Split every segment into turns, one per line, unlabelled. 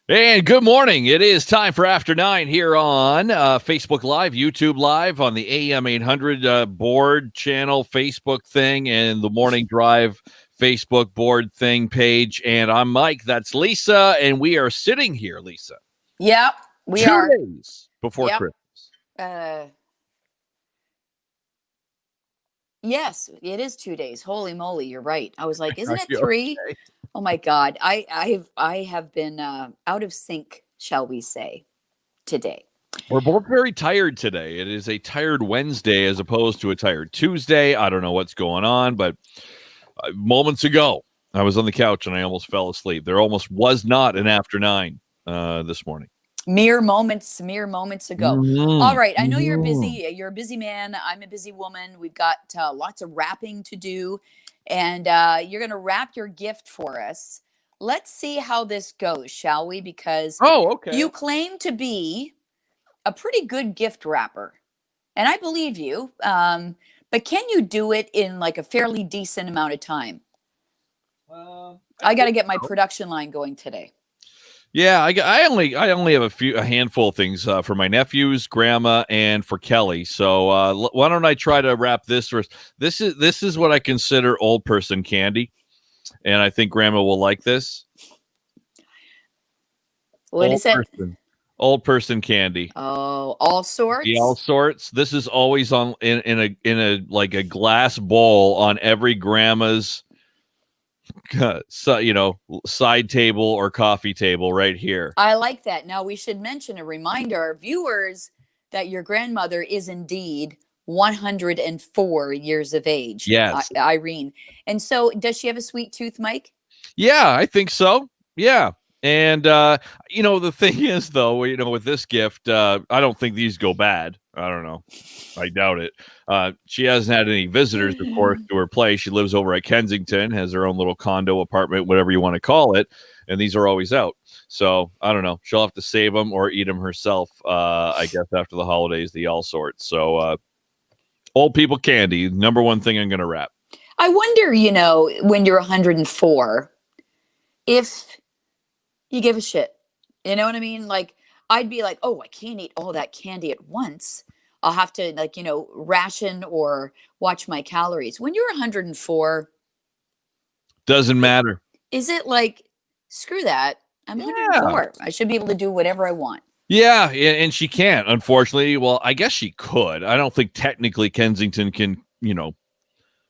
And good morning. It is time for After 9 here on Facebook Live, YouTube Live, on the AM 800 board channel Facebook thing, and the Morning Drive Facebook board thing page. And I'm Mike. That's Lisa. And we are sitting here, Lisa.
Yep, we
2
are.
days before Christmas.
Yes, it is 2 days. Holy moly, you're right. I was like, isn't
Are
it
you
3?
okay?
Oh my God. I have been out of sync, shall we say, today.
We're both very tired today. It is a tired Wednesday as opposed to a tired Tuesday. I don't know what's going on, but moments ago, I was on the couch and I almost fell asleep. There almost was not an After 9 this morning.
Mere moments ago.
Mhm.
All right. I know you're
Mhm.
busy. You're a busy man. I'm a busy woman. We've got lots of wrapping to do. And you're going to wrap your gift for us. Let's see how this goes, shall we? Because
Okay.
you claim to be a pretty good gift wrapper. And I believe you. But can you do it in like a fairly decent amount of time? I got to get my production line going today.
Yeah, I only have a handful of things for my nephews, grandma, and for Kelly. So why don't I try to wrap this first? This is what I consider old person candy, and I think grandma will like this.
What is it?
Old person candy.
Oh, all sorts.
Yeah, all sorts. This is always on in a like a glass bowl on every grandma's so, side table or coffee table right here.
I like that. Now we should mention a reminder our viewers that your grandmother is indeed 104 years of age.
Yes.
Irene. And so does she have a sweet tooth, Mike?
Yeah, I think so. Yeah. And the thing is though, with this gift, I don't think these go bad. I don't know. I doubt it. She hasn't had any visitors, of course, to her place. She lives over at Kensington, has her own little condo, apartment, whatever you want to call it. And these are always out. So I don't know. She'll have to save them or eat them herself, I guess, after the holidays, the all sorts. So old people candy, number one thing I'm going to wrap.
I wonder, when you're 104, if you give a shit. You know what I mean? Like, I'd be like, oh, I can't eat all that candy at once. I'll have to ration or watch my calories. When you're 104,
doesn't matter.
Is it like, screw that? I'm 104. I should be able to do whatever I want.
Yeah, and she can't, unfortunately. Well, I guess she could. I don't think technically Kensington can,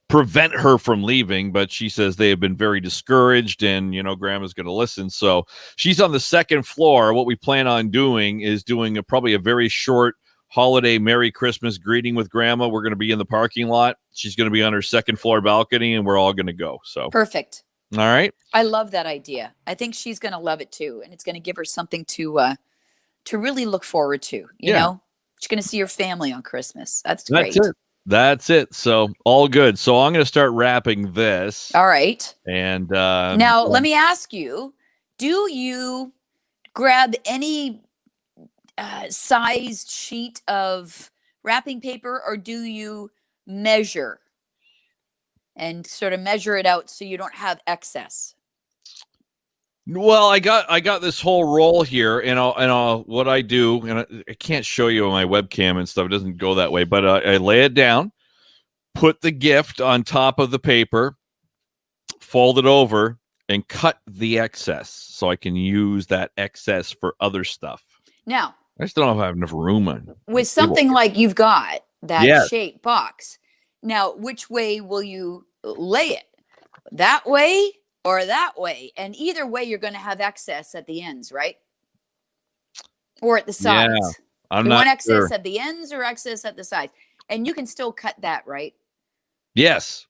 prevent her from leaving, but she says they have been very discouraged and, grandma's going to listen. So she's on the second floor. What we plan on doing is doing probably a very short holiday Merry Christmas greeting with grandma. We're going to be in the parking lot. She's going to be on her second floor balcony and we're all going to go. So
perfect.
All right.
I love that idea. I think she's going to love it too. And it's going to give her something to really look forward to, you know, she's going to see her family on Christmas. That's great.
That's it. So all good. So I'm going to start wrapping this.
All right.
And
now let me ask you, do you grab any sized sheet of wrapping paper or do you measure and sort of measure it out so you don't have excess?
Well, I got this whole roll here, and what I do, and I can't show you on my webcam and stuff. It doesn't go that way, but I lay it down, put the gift on top of the paper, fold it over, and cut the excess so I can use that excess for other stuff.
Now,
I just don't know if I have enough room on
with something like you've got that
Yes.
shape box. Now, which way will you lay it? That way or that way? And either way, you're going to have excess at the ends, right? Or at the sides.
Yeah, I'm
you
not
want excess
sure.
at the ends or excess at the sides? And you can still cut that, right?
Yes.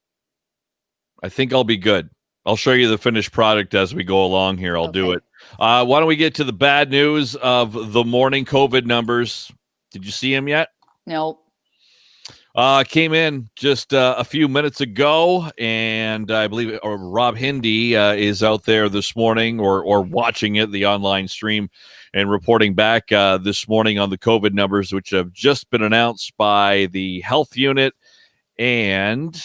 I think I'll be good. I'll show you the finished product as we go along here. I'll do it. Why don't we get to the bad news of the morning COVID numbers? Did you see them yet?
No.
Came in just a few minutes ago, and I believe Rob Hindi is out there this morning or watching it, the online stream, and reporting back this morning on the COVID numbers, which have just been announced by the health unit, and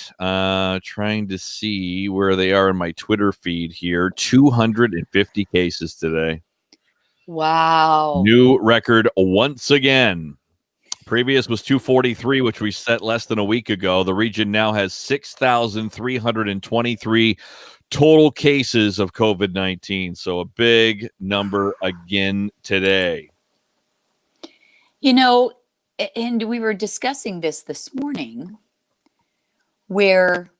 trying to see where they are in my Twitter feed here. 250 cases today.
Wow.
New record once again. Previous was 243, which we set less than a week ago. The region now has 6,323 total cases of COVID-19. So a big number again today.
You know, and we were discussing this morning, where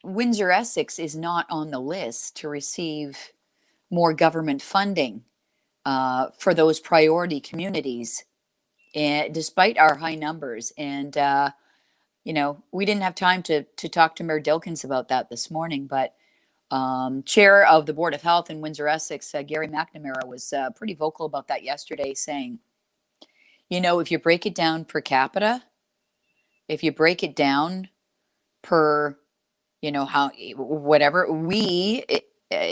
Windsor Essex is not on the list to receive more government funding for those priority communities, and despite our high numbers. And we didn't have time to talk to Mayor Dilkins about that this morning, but Chair of the Board of Health in Windsor Essex, Gary McNamara, was pretty vocal about that yesterday, saying, if you break it down per capita, if you break it down per, how, whatever,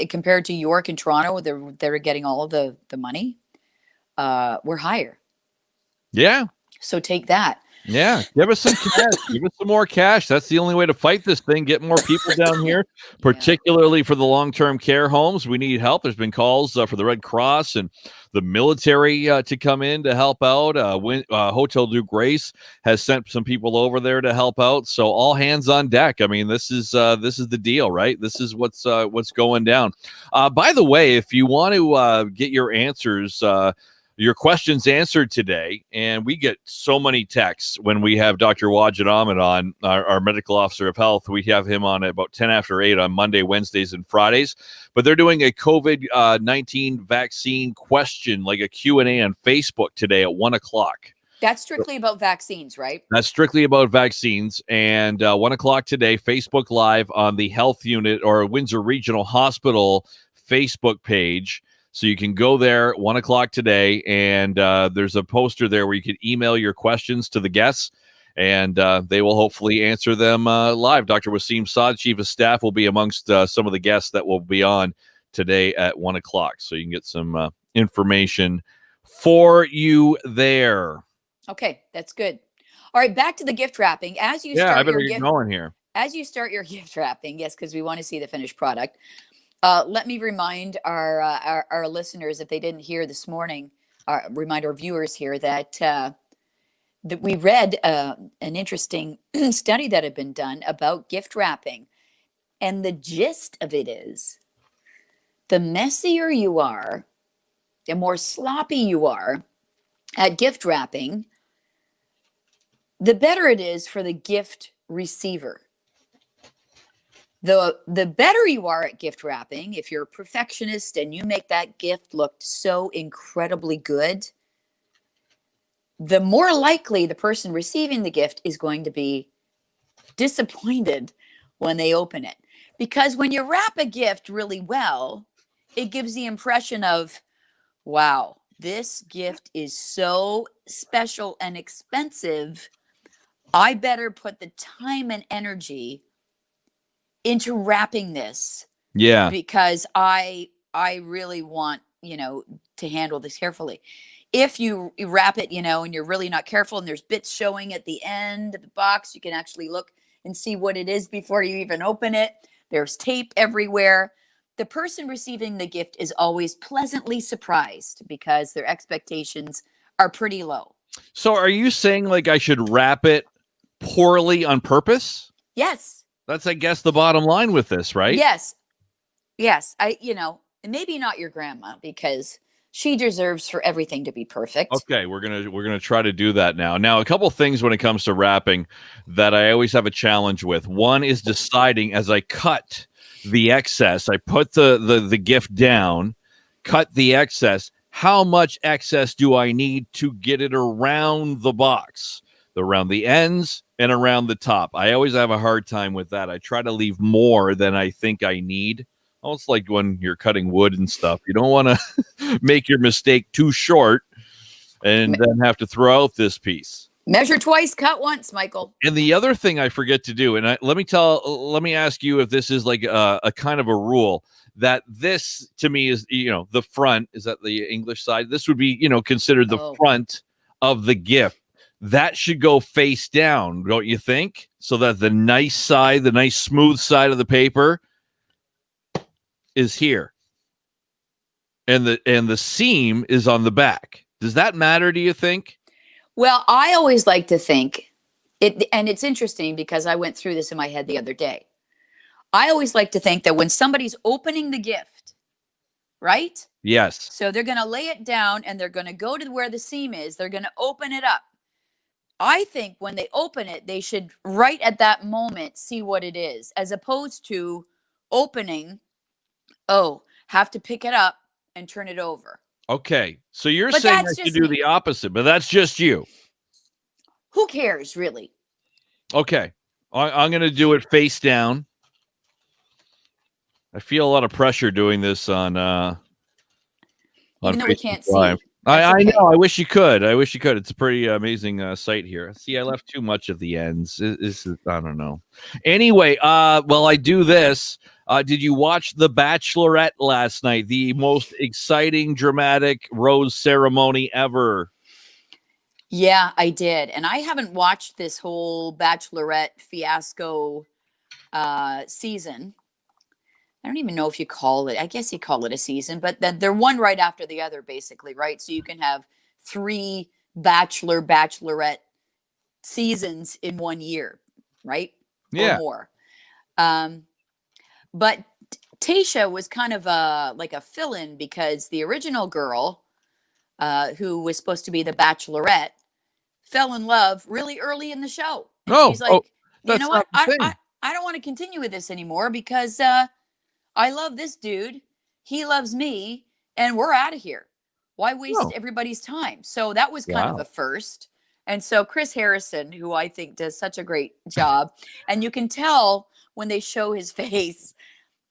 compared to York and Toronto, they're getting all of the money, we're higher.
Yeah.
So take that.
Yeah, give us some cash. Give us some more cash. That's the only way to fight this thing. Get more people down here, particularly for the long-term care homes. We need help. There's been calls for the Red Cross and the military to come in to help out. Hotel du Grace has sent some people over there to help out. So all hands on deck. I mean, this is the deal, right? This is what's going down. By the way, if you want to get your answers, your questions answered today, and we get so many texts when we have Dr. Wajid Ahmed on, our medical officer of health. We have him on at about 10 after 8 on Monday, Wednesdays, and Fridays. But they're doing a COVID-19 vaccine question, like a Q&A on Facebook today at 1 o'clock.
That's strictly about vaccines, right?
That's strictly about vaccines. And 1 o'clock today, Facebook Live on the Health Unit or Windsor Regional Hospital Facebook page. So you can go there 1 o'clock today, and there's a poster there where you can email your questions to the guests, and they will hopefully answer them live. Dr. Wasim Saad, Chief of Staff, will be amongst some of the guests that will be on today at 1 o'clock. So you can get some information for you there.
Okay, that's good. All right, back to the gift wrapping. As you
I better get going here.
As you start your gift wrapping, yes, because we want to see the finished product. Let me remind our listeners, if they didn't hear this morning, remind our viewers here that we read an interesting study that had been done about gift wrapping. And the gist of it is, the messier you are, the more sloppy you are at gift wrapping, the better it is for the gift receiver. The better you are at gift wrapping, if you're a perfectionist and you make that gift look so incredibly good, the more likely the person receiving the gift is going to be disappointed when they open it. Because when you wrap a gift really well, it gives the impression of, wow, this gift is so special and expensive. I better put the time and energy into wrapping this, because I really want to handle this carefully. If you wrap it and you're really not careful, and there's bits showing at the end of the box, you can actually look and see what it is before you even open it. There's tape everywhere. The person receiving the gift is always pleasantly surprised because their expectations are pretty low.
So are you saying like I should wrap it poorly on purpose?
Yes.
That's, I guess, the bottom line with this, right?
Yes. Maybe not your grandma, because she deserves for everything to be perfect.
Okay, we're gonna try to do that now. Now, a couple things when it comes to wrapping that I always have a challenge with. One is deciding, as I cut the excess, I put the gift down, cut the excess. How much excess do I need to get it around the box, around the ends and around the top? I always have a hard time with that. I try to leave more than I think I need. Almost like when you're cutting wood and stuff. You don't want to make your mistake too short and then have to throw out this piece.
Measure twice, cut once, Michael.
And the other thing I forget to do, and let me ask you if this is like a kind of a rule, that this to me is, the front, is that the English side? This would be, considered the front of the gift. That should go face down, don't you think? So that the nice side, the nice smooth side of the paper is here. and the seam is on the back. Does that matter, do you think?
Well, I always like to think it, and it's interesting because I went through this in my head the other day. I always like to think that when somebody's opening the gift, right?
Yes.
So they're going to lay it down and they're going to go to where the seam is. They're going to open it up. I think when they open it, they should right at that moment see what it is, as opposed to opening, have to pick it up and turn it over.
Okay. So you're saying I should do the opposite, but that's just you.
Who cares, really?
Okay. I'm going to do it face down. I feel a lot of pressure doing this on
even though
Facebook
we can't
Live.
see.
I know. I wish you could. It's a pretty amazing site here. See, I left too much at the ends. I don't know. Anyway, well, I do this. Did you watch The Bachelorette last night? The most exciting, dramatic rose ceremony ever.
Yeah, I did. And I haven't watched this whole Bachelorette fiasco season. I don't even know if you call it, I guess you call it a season, but then they're one right after the other, basically, right? So you can have 3 Bachelorette seasons in 1 year, right?
Yeah.
Or more. But Tayshia was kind of like a fill-in because the original girl, who was supposed to be the Bachelorette, fell in love really early in the show. And she's like, you know what? I don't want to continue with this anymore because I love this dude. He loves me. And we're out of here. Why waste everybody's time? So that was kind of a first. And so Chris Harrison, who I think does such a great job, and you can tell when they show his face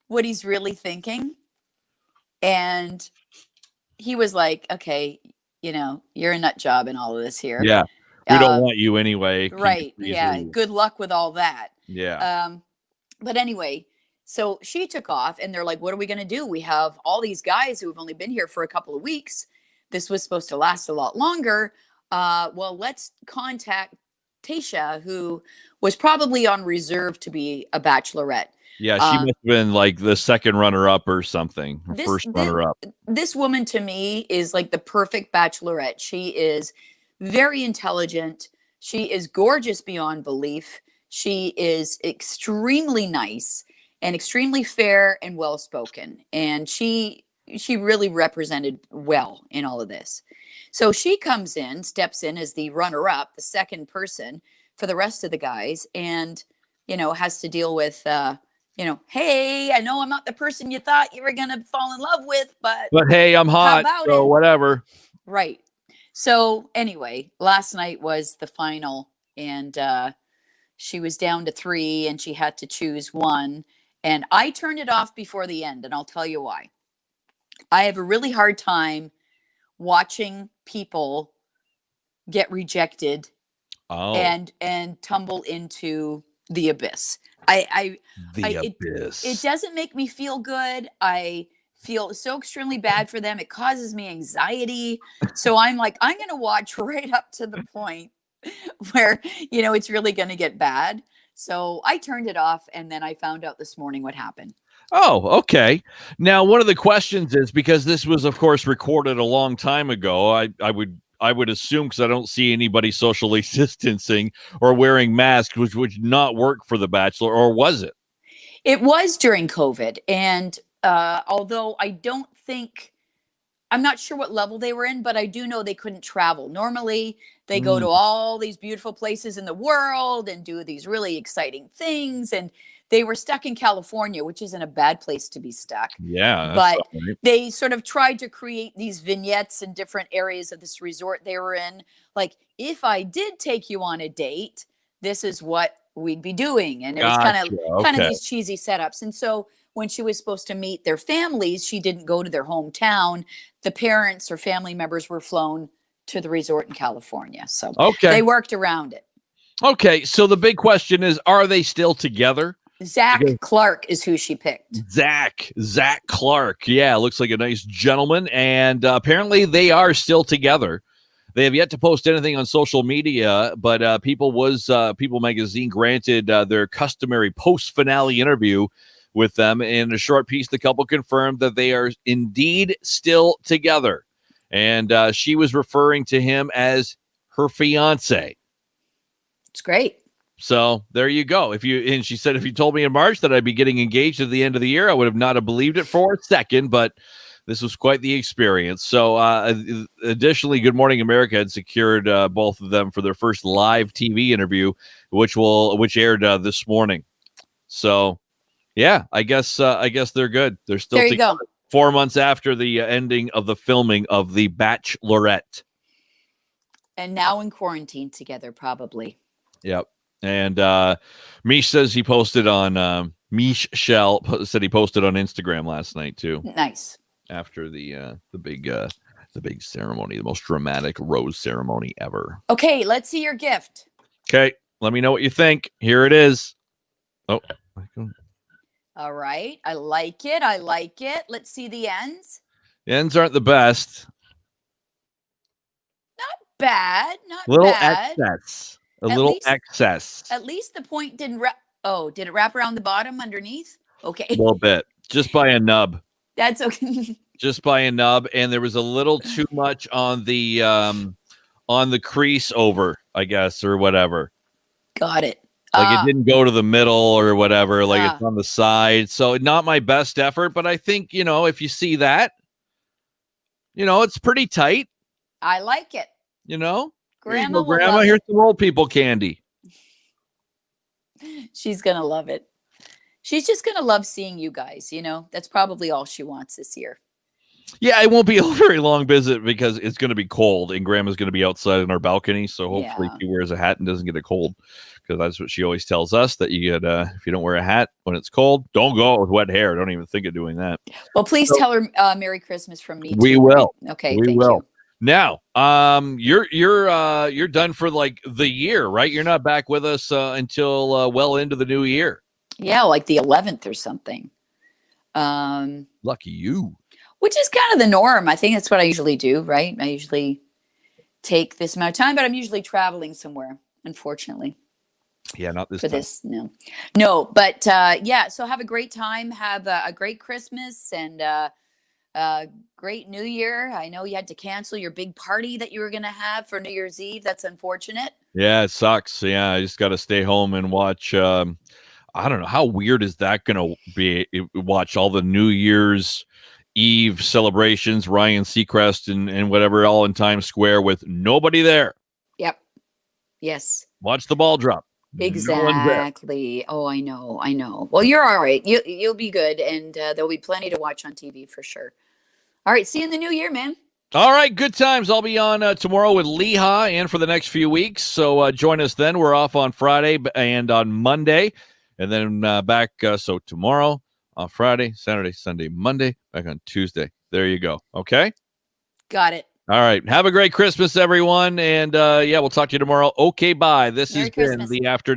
what he's really thinking. And he was like, okay, you're a nut job in all of this here.
Yeah. We don't want you anyway.
Right. Yeah. Good luck with all that.
Yeah.
But anyway, so she took off and they're like, what are we going to do? We have all these guys who have only been here for a couple of weeks. This was supposed to last a lot longer. Well, let's contact Tayshia, who was probably on reserve to be a bachelorette.
Yeah, she must have been like the second runner-up or something. First runner-up.
This woman to me is like the perfect bachelorette. She is very intelligent. She is gorgeous beyond belief. She is extremely nice and extremely fair and well-spoken. And she really represented well in all of this. So she steps in as the runner-up, the second person for the rest of the guys, and, has to deal with, hey, I know I'm not the person you thought you were going to fall in love with, but
hey, I'm hot, so whatever.
Right. So anyway, last night was the final, and she was down to 3 and she had to choose one. And I turned it off before the end, and I'll tell you why. I have a really hard time watching people get rejected and tumble into the abyss. It doesn't make me feel good. I feel so extremely bad for them. It causes me anxiety. So I'm like, I'm going to watch right up to the point where, it's really going to get bad. So I turned it off, and then I found out this morning what happened.
Oh, okay. Now, one of the questions is, because this was, of course, recorded a long time ago, I would assume, because I don't see anybody socially distancing or wearing masks, which would not work for The Bachelor, or was it?
It was during COVID. And although I'm not sure what level they were in, but I do know they couldn't travel. Normally, they go to all these beautiful places in the world and do these really exciting things. And they were stuck in California, which isn't a bad place to be stuck.
Yeah.
But they sort of tried to create these vignettes in different areas of this resort they were in. Like, if I did take you on a date, this is what we'd be doing. And it was kind of these cheesy setups. And so when she was supposed to meet their families, she didn't go to their hometown. The parents or family members were flown to the resort in California. So they worked around it.
Okay. So the big question is, are they still together?
Zach Clark is who she picked.
Zach Clark. Yeah, looks like a nice gentleman. And apparently they are still together. They have yet to post anything on social media, but People Magazine granted their customary post-finale interview with them. In a short piece, the couple confirmed that they are indeed still together. And she was referring to him as her fiance.
It's great.
So there you go. And she said, if you told me in March that I'd be getting engaged at the end of the year, I would have not have believed it for a second, but this was quite the experience. So additionally, Good Morning America had secured both of them for their first live TV interview, which aired this morning. So yeah, I guess they're good. They're still
there you go.
4 months after the ending of the filming of The Bachelorette.
And now in quarantine together, probably.
Yep. And Mish says he posted on Mish Shell said he posted on Instagram last night too.
Nice.
After the big ceremony, the most dramatic rose ceremony ever.
Okay, let's see your gift.
Okay, let me know what you think. Here it is. Oh.
All right. I like it. Let's see the ends.
The ends aren't the best.
Not bad. Not
little
bad.
Excess. Little excess.
At least the point didn't wrap. Oh, did it wrap around the bottom underneath? Okay.
A little bit. Just by a nub.
That's okay.
Just by a nub. And there was a little too much on the crease over, I guess, or whatever.
Got it.
Like it didn't go to the middle or whatever. Like it's on the side. So not my best effort, but I think, if you see that, it's pretty tight.
I like it.
Grandma, here's some old people candy.
She's going to love it. She's just going to love seeing you guys. That's probably all she wants this year.
Yeah, it won't be a very long visit because it's going to be cold and Grandma's going to be outside on our balcony. So hopefully she wears a hat and doesn't get a cold, because that's what she always tells us, that you get, if you don't wear a hat when it's cold, don't go out with wet hair. Don't even think of doing that.
Well, please tell her Merry Christmas from me.
We will.
Okay.
We
thank
will.
You.
Now, you're done for like the year, right? You're not back with us until well into the new year.
Yeah, like the 11th or something.
Lucky you.
Which is kind of the norm. I think that's what I usually do, right? I usually take this amount of time, but I'm usually traveling somewhere, unfortunately.
Yeah, not this
for
time.
this. No. But yeah, so have a great time. Have a great Christmas and great New Year. I know you had to cancel your big party that you were going to have for New Year's Eve. That's unfortunate.
Yeah, it sucks. Yeah, I just got to stay home and watch. I don't know. How weird is that going to be? Watch all the New Year's Eve celebrations, Ryan Seacrest and whatever, all in Times Square with nobody there.
Yep. Yes.
Watch the ball drop.
Exactly. Oh, I know. Well, you're all right. You'll be good, and there'll be plenty to watch on TV for sure. All right. See you in the new year, man.
All right. Good times. I'll be on tomorrow with Leha and for the next few weeks. So join us then. We're off on Friday and on Monday, and then back. So tomorrow on Friday, Saturday, Sunday, Monday, back on Tuesday. There you go. Okay.
Got it.
All right. Have a great Christmas, everyone. And yeah, we'll talk to you tomorrow. Okay. Bye. This has been the After